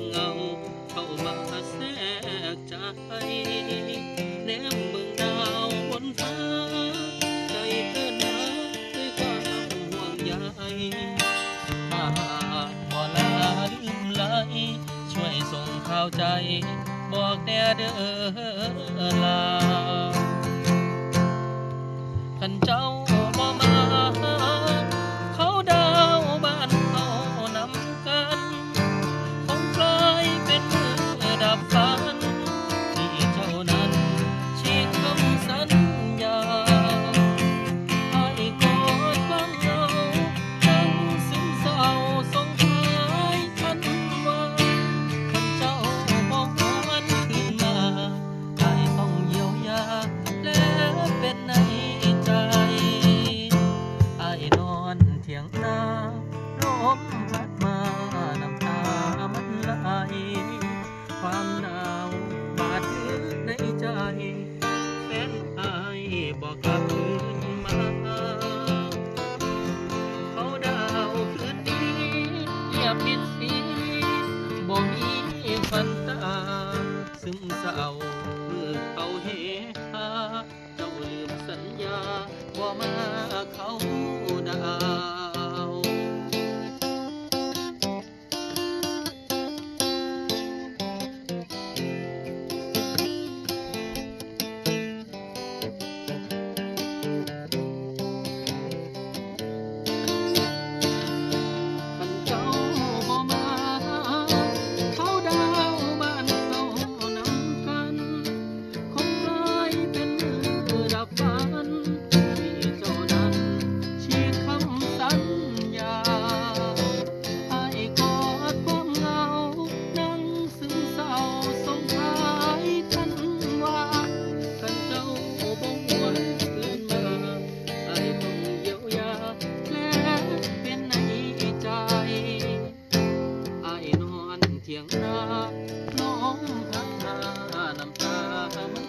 ความเหงาเข้ามาแทรกใจแนมเบิ่งดาวบนฟ้าใจเกินหาด้วยความห่วงใยอาจบ่ลาลืมไหลช่วยส่งข่าวใจบอกแน่เด้อลาคันเจ้าบ่มาเขาดาวบ้านเอานำกันคงกลายเป็นมือดับฝันที่เจ้านั้นฉีกคำสัญญาให้กอดความเหงาทั้งซึมเศร้าส่งท้ายทันว่าคันเจ้าบ่หวนคืนมาให้ต้องเยียวยาและเป็นในใจอ้ายนอนเถียงนาลมพัดมาน้ำตามันไหลความหนาวบาดลึกในใจแฟนอ้ายบอกกลับคืนมาเขาดาวคืนนี้เงียบมิดสีบ่มีฝันตาซึมเศร้าเมื่อเขาเฮฮาเจ้าลืมสัญญาบ่มาเขาดาว คันเจ้าบ่มาเขาดาวบ้านเขานำกันคงกลายเป็นมือดับฝันที่เจ้านั้นฉีกคำสัญญาให้กอดความเหงานั่งซึมเศร้าส่งท้ายทันว่าคันเจ้าบ่หวนคืนมาให้ต้องเยียวยาและเป็นในใจอ้ายนอนเถียงนาลมพัดมาน้ำตามัน